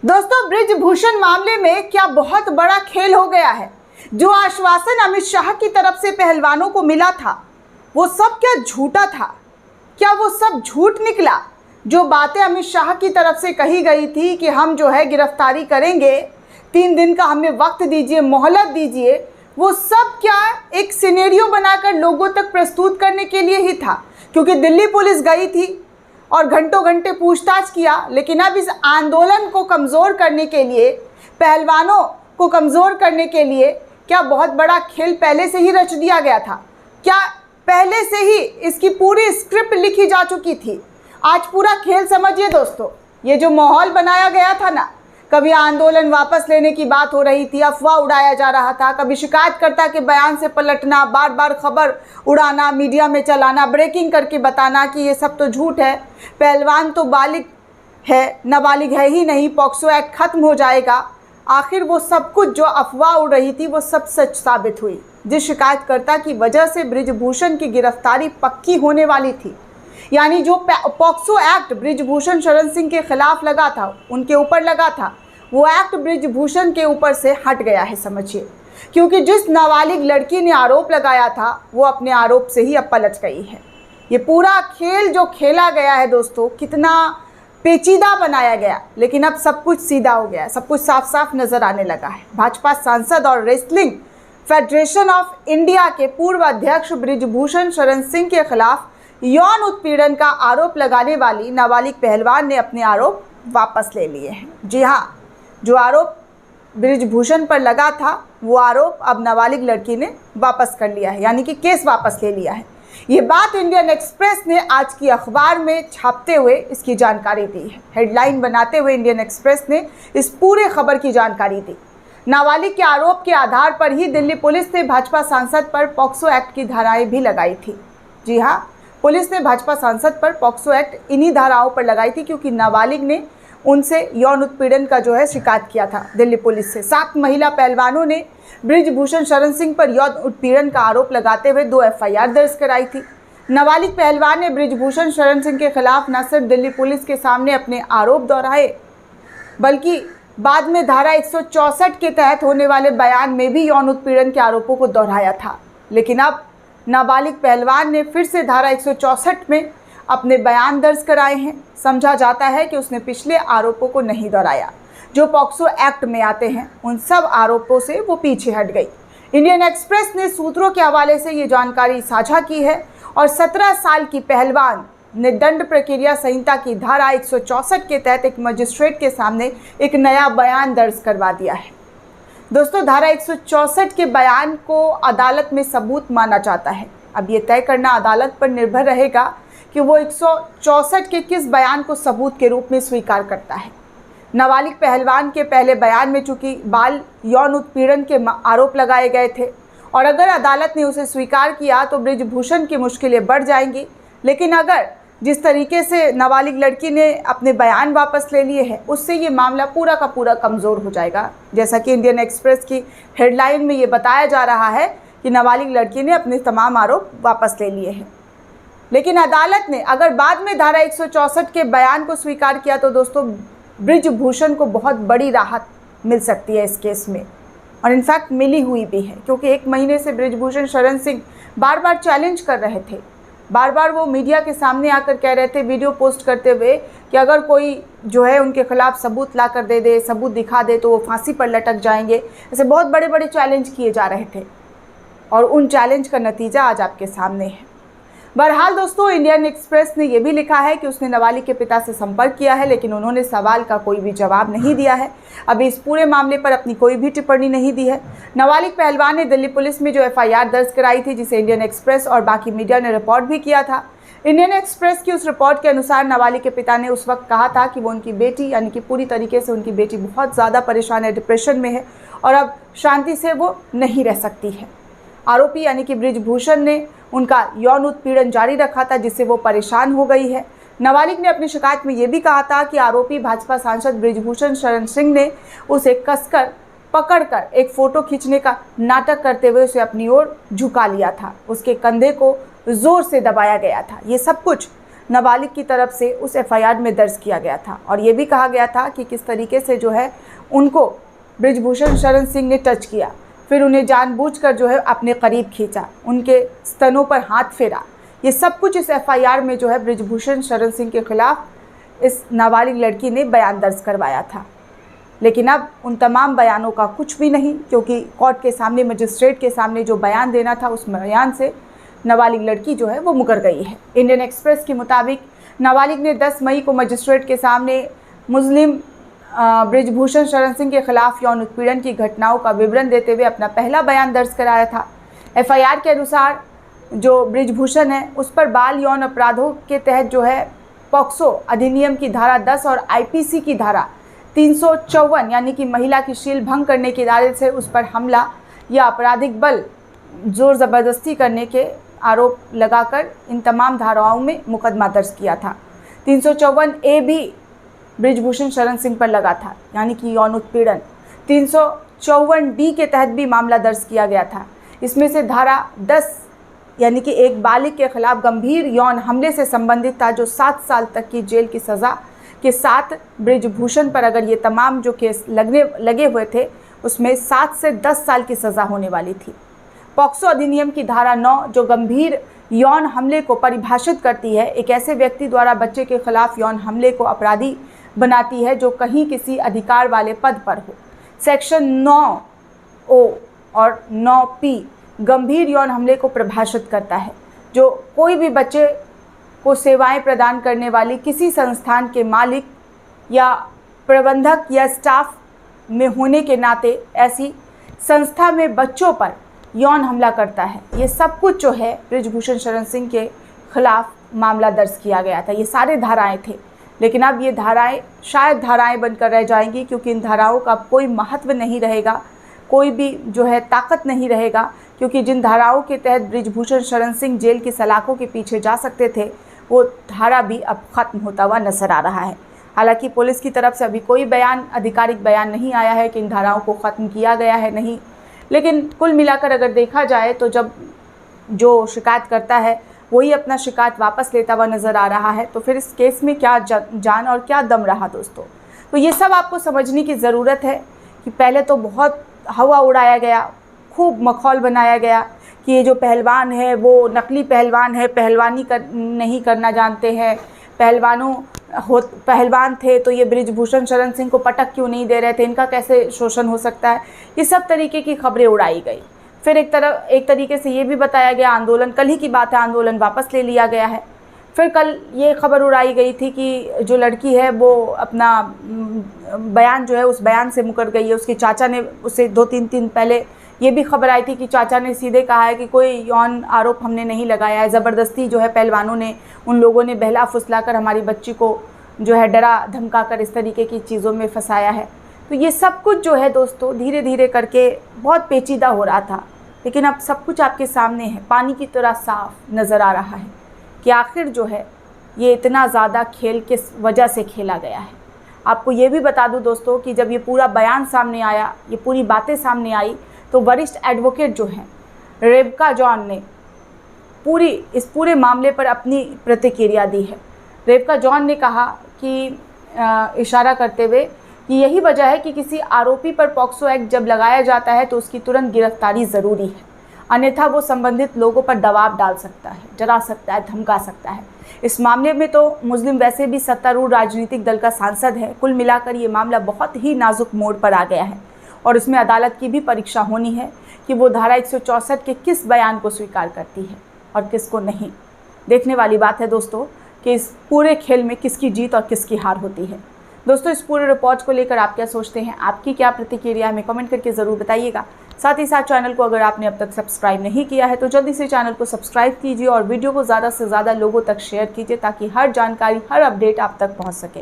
दोस्तों, बृजभूषण मामले में क्या बहुत बड़ा खेल हो गया है। जो आश्वासन अमित शाह की तरफ से पहलवानों को मिला था वो सब क्या झूठा था? क्या वो सब झूठ निकला? जो बातें अमित शाह की तरफ से कही गई थी कि हम जो है गिरफ्तारी करेंगे, 3 दिन का हमें वक्त दीजिए, मोहलत दीजिए, वो सब क्या एक सिनेरियो बनाकर लोगों तक प्रस्तुत करने के लिए ही था? क्योंकि दिल्ली पुलिस गई थी और घंटों घंटे पूछताछ किया, लेकिन अब इस आंदोलन को कमज़ोर करने के लिए, पहलवानों को कमज़ोर करने के लिए क्या बहुत बड़ा खेल पहले से ही रच दिया गया था? क्या पहले से ही इसकी पूरी स्क्रिप्ट लिखी जा चुकी थी? आज पूरा खेल समझिए दोस्तों। ये जो माहौल बनाया गया था ना, कभी आंदोलन वापस लेने की बात हो रही थी, अफवाह उड़ाया जा रहा था, कभी शिकायतकर्ता के बयान से पलटना, बार बार खबर उड़ाना, मीडिया में चलाना, ब्रेकिंग करके बताना कि ये सब तो झूठ है, पहलवान तो बालिग है, नाबालिग है ही नहीं, पॉक्सो एक्ट खत्म हो जाएगा। आखिर वो सब कुछ जो अफवाह उड़ रही थी वो सब सच साबित हुई। जिस शिकायतकर्ता की वजह से बृजभूषण की गिरफ्तारी पक्की होने वाली थी, यानी जो पॉक्सो एक्ट बृजभूषण शरण सिंह के खिलाफ लगा था, उनके ऊपर लगा था, वो एक्ट बृजभूषण के ऊपर से हट गया है, समझिए। क्योंकि जिस नाबालिग लड़की ने आरोप लगाया था वो अपने आरोप से ही अब पलट गई है। ये पूरा खेल जो खेला गया है दोस्तों, कितना पेचीदा बनाया गया, लेकिन अब सब कुछ सीधा हो गया है, सब कुछ साफ साफ नजर आने लगा है। भाजपा सांसद और रेसलिंग फेडरेशन ऑफ इंडिया के पूर्व अध्यक्ष बृजभूषण शरण सिंह के खिलाफ यौन उत्पीड़न का आरोप लगाने वाली नाबालिग पहलवान ने अपने आरोप वापस ले लिए हैं। जी हाँ, जो आरोप बृजभूषण पर लगा था वो आरोप अब नाबालिग लड़की ने वापस कर लिया है, यानी कि केस वापस ले लिया है। ये बात इंडियन एक्सप्रेस ने आज की अखबार में छापते हुए इसकी जानकारी दी है। हेडलाइन बनाते हुए इंडियन एक्सप्रेस ने इस पूरे खबर की जानकारी दी। नाबालिग के आरोप के आधार पर ही दिल्ली पुलिस ने भाजपा सांसद पर पॉक्सो एक्ट की धाराएं भी लगाई थी। जी हाँ, पुलिस ने भाजपा सांसद पर पॉक्सो एक्ट इन्हीं धाराओं पर लगाई थी, क्योंकि नाबालिग ने उनसे यौन उत्पीड़न का जो है शिकायत किया था दिल्ली पुलिस से। 7 महिला पहलवानों ने बृजभूषण शरण सिंह पर यौन उत्पीड़न का आरोप लगाते हुए 2 FIR दर्ज कराई थी। नाबालिग पहलवान ने बृजभूषण शरण सिंह के खिलाफ न सिर्फ दिल्ली पुलिस के सामने अपने आरोप दोहराए, बल्कि बाद में धारा 164 के तहत होने वाले बयान में भी यौन उत्पीड़न के आरोपों को दोहराया था। लेकिन अब नाबालिग पहलवान ने फिर से धारा 164 में अपने बयान दर्ज कराए हैं। समझा जाता है कि उसने पिछले आरोपों को नहीं दोहराया जो पॉक्सो एक्ट में आते हैं, उन सब आरोपों से वो पीछे हट गई। इंडियन एक्सप्रेस ने सूत्रों के हवाले से ये जानकारी साझा की है और 17 साल की पहलवान ने दंड प्रक्रिया संहिता की धारा 164 के तहत एक मजिस्ट्रेट के सामने एक नया बयान दर्ज करवा दिया है। दोस्तों, धारा 164 के बयान को अदालत में सबूत माना जाता है। अब ये तय करना अदालत पर निर्भर रहेगा कि वो 164 के किस बयान को सबूत के रूप में स्वीकार करता है। नाबालिग पहलवान के पहले बयान में चूंकि बाल यौन उत्पीड़न के आरोप लगाए गए थे और अगर अदालत ने उसे स्वीकार किया तो बृजभूषण की मुश्किलें बढ़ जाएंगी। लेकिन अगर जिस तरीके से नाबालिग लड़की ने अपने बयान वापस ले लिए हैं, उससे ये मामला पूरा का पूरा कमज़ोर हो जाएगा। जैसा कि इंडियन एक्सप्रेस की हेडलाइन में ये बताया जा रहा है कि नाबालिग लड़की ने अपने तमाम आरोप वापस ले लिए हैं। लेकिन अदालत ने अगर बाद में धारा 164 के बयान को स्वीकार किया तो दोस्तों बृजभूषण को बहुत बड़ी राहत मिल सकती है इस केस में, और इनफैक्ट मिली हुई भी है। क्योंकि 1 महीने से बृजभूषण शरण सिंह बार बार चैलेंज कर रहे थे, बार बार वो मीडिया के सामने आकर कह रहे थे, वीडियो पोस्ट करते हुए, कि अगर कोई जो है उनके खिलाफ सबूत ला कर दे दे, सबूत दिखा दे तो वो फांसी पर लटक जाएंगे। ऐसे बहुत बड़े बड़े चैलेंज किए जा रहे थे और उन चैलेंज का नतीजा आज आपके सामने है। बहरहाल दोस्तों, इंडियन एक्सप्रेस ने यह भी लिखा है कि उसने नाबालिग के पिता से संपर्क किया है, लेकिन उन्होंने सवाल का कोई भी जवाब नहीं दिया है। अभी इस पूरे मामले पर अपनी कोई भी टिप्पणी नहीं दी है। नाबालिग पहलवान ने दिल्ली पुलिस में जो FIR दर्ज कराई थी, जिसे इंडियन एक्सप्रेस और बाकी मीडिया ने रिपोर्ट भी किया था। इंडियन एक्सप्रेस की उस रिपोर्ट के अनुसार नाबालिग के पिता ने उस वक्त कहा था कि वो उनकी बेटी, यानी कि पूरी तरीके से उनकी बेटी बहुत ज़्यादा परेशान है, डिप्रेशन में है और अब शांति से वो नहीं रह सकती है। आरोपी यानी कि बृजभूषण ने उनका यौन उत्पीड़न जारी रखा था, जिससे वो परेशान हो गई है। नाबालिग ने अपनी शिकायत में ये भी कहा था कि आरोपी भाजपा सांसद बृजभूषण शरण सिंह ने उसे कसकर पकड़कर एक फ़ोटो खींचने का नाटक करते हुए उसे अपनी ओर झुका लिया था, उसके कंधे को ज़ोर से दबाया गया था। ये सब कुछ नाबालिग की तरफ से उस एफआईआर में दर्ज किया गया था। और ये भी कहा गया था कि किस तरीके से जो है उनको बृजभूषण शरण सिंह ने टच किया, फिर उन्हें जानबूझकर जो है अपने करीब खींचा, उनके स्तनों पर हाथ फेरा। ये सब कुछ इस एफआईआर में जो है बृजभूषण शरण सिंह के खिलाफ इस नाबालिग लड़की ने बयान दर्ज करवाया था। लेकिन अब उन तमाम बयानों का कुछ भी नहीं, क्योंकि कोर्ट के सामने, मजिस्ट्रेट के सामने जो बयान देना था उस बयान से नाबालिग लड़की जो है वो मुकर गई है। इंडियन एक्सप्रेस के मुताबिक नाबालिग ने 10 मई को मजिस्ट्रेट के सामने मुस्लिम बृजभूषण शरण सिंह के खिलाफ यौन उत्पीड़न की घटनाओं का विवरण देते हुए अपना पहला बयान दर्ज कराया था। एफआईआर के अनुसार जो बृजभूषण है उस पर बाल यौन अपराधों के तहत जो है पॉक्सो अधिनियम की धारा 10 और आईपीसी की धारा 354 यानी कि महिला की शील भंग करने की दायरे से उस पर हमला या आपराधिक बल जोर ज़बरदस्ती करने के आरोप लगाकर इन तमाम धाराओं में मुकदमा दर्ज किया था। 354A भी बृजभूषण शरण सिंह पर लगा था, यानी कि यौन उत्पीड़न। 354D के तहत भी मामला दर्ज किया गया था। इसमें से धारा 10 यानी कि एक बालिग के खिलाफ गंभीर यौन हमले से संबंधित था, जो 7 साल तक की जेल की सज़ा के साथ बृजभूषण पर अगर ये तमाम जो केस लगे हुए थे उसमें 7 से 10 साल की सज़ा होने वाली थी। पॉक्सो अधिनियम की धारा 9 जो गंभीर यौन हमले को परिभाषित करती है, एक ऐसे व्यक्ति द्वारा बच्चे के खिलाफ यौन हमले को अपराधी बनाती है जो कहीं किसी अधिकार वाले पद पर हो। सेक्शन 9O और 9P गंभीर यौन हमले को परिभाषित करता है, जो कोई भी बच्चे को सेवाएं प्रदान करने वाली किसी संस्थान के मालिक या प्रबंधक या स्टाफ में होने के नाते ऐसी संस्था में बच्चों पर यौन हमला करता है। ये सब कुछ जो है बृजभूषण शरण सिंह के खिलाफ मामला दर्ज किया गया था। ये सारे धाराएं थे, लेकिन अब ये धाराएं शायद धाराएं बनकर रह जाएंगी, क्योंकि इन धाराओं का कोई महत्व नहीं रहेगा, कोई भी जो है ताकत नहीं रहेगा, क्योंकि जिन धाराओं के तहत बृजभूषण शरण सिंह जेल की सलाखों के पीछे जा सकते थे वो धारा भी अब ख़त्म होता हुआ नजर आ रहा है। हालांकि पुलिस की तरफ से अभी कोई बयान, आधिकारिक बयान नहीं आया है कि इन धाराओं को ख़त्म किया गया है, नहीं। लेकिन कुल मिलाकर अगर देखा जाए तो जब जो शिकायत करता है वही अपना शिकायत वापस लेता हुआ नज़र आ रहा है, तो फिर इस केस में क्या जान और क्या दम रहा दोस्तों। तो ये सब आपको समझने की ज़रूरत है कि पहले तो बहुत हवा उड़ाया गया, खूब मखौल बनाया गया कि ये जो पहलवान है वो नकली पहलवान है, पहलवानी नहीं करना जानते हैं, पहलवान थे तो ये बृजभूषण शरण सिंह को पटक क्यों नहीं दे रहे थे, इनका कैसे शोषण हो सकता है। ये सब तरीके की खबरें उड़ाई गई। फिर एक तरीके से ये भी बताया गया, आंदोलन कल ही की बात है, आंदोलन वापस ले लिया गया है। फिर कल ये खबर उड़ाई गई थी कि जो लड़की है वो अपना बयान जो है उस बयान से मुकर गई है। उसके चाचा ने उसे 2-3 दिन पहले ये भी खबर आई थी कि चाचा ने सीधे कहा है कि कोई यौन आरोप हमने नहीं लगाया है, ज़बरदस्ती जो है पहलवानों ने, उन लोगों ने बहला फुसला कर हमारी बच्ची को जो है डरा धमका कर इस तरीके की चीज़ों में फंसाया है। तो ये सब कुछ जो है दोस्तों धीरे धीरे करके बहुत पेचीदा हो रहा था, लेकिन अब सब कुछ आपके सामने है, पानी की तरह साफ नज़र आ रहा है कि आखिर जो है ये इतना ज़्यादा खेल किस वजह से खेला गया है। आपको ये भी बता दूं दोस्तों कि जब ये पूरा बयान सामने आया, ये पूरी बातें सामने आई, तो वरिष्ठ एडवोकेट जो हैं रेबका जॉन ने इस पूरे मामले पर अपनी प्रतिक्रिया दी है। रेबका जॉन ने कहा कि इशारा करते हुए कि यही वजह है कि किसी आरोपी पर पॉक्सो एक्ट जब लगाया जाता है तो उसकी तुरंत गिरफ्तारी ज़रूरी है, अन्यथा वो संबंधित लोगों पर दबाव डाल सकता है, डरा सकता है, धमका सकता है। इस मामले में तो मुस्लिम वैसे भी सत्तारूढ़ राजनीतिक दल का सांसद है। कुल मिलाकर ये मामला बहुत ही नाजुक मोड़ पर आ गया है और इसमें अदालत की भी परीक्षा होनी है कि वो धारा 164 के किस बयान को स्वीकार करती है और किसको नहीं। देखने वाली बात है दोस्तों कि इस पूरे खेल में किसकी जीत और किसकी हार होती है। दोस्तों इस पूरे रिपोर्ट को लेकर आप क्या सोचते हैं, आपकी क्या प्रतिक्रिया है, हमें कमेंट करके ज़रूर बताइएगा। साथ ही साथ चैनल को अगर आपने अब तक सब्सक्राइब नहीं किया है तो जल्दी से चैनल को सब्सक्राइब कीजिए और वीडियो को ज़्यादा से ज़्यादा लोगों तक शेयर कीजिए ताकि हर जानकारी, हर अपडेट आप तक पहुँच सके।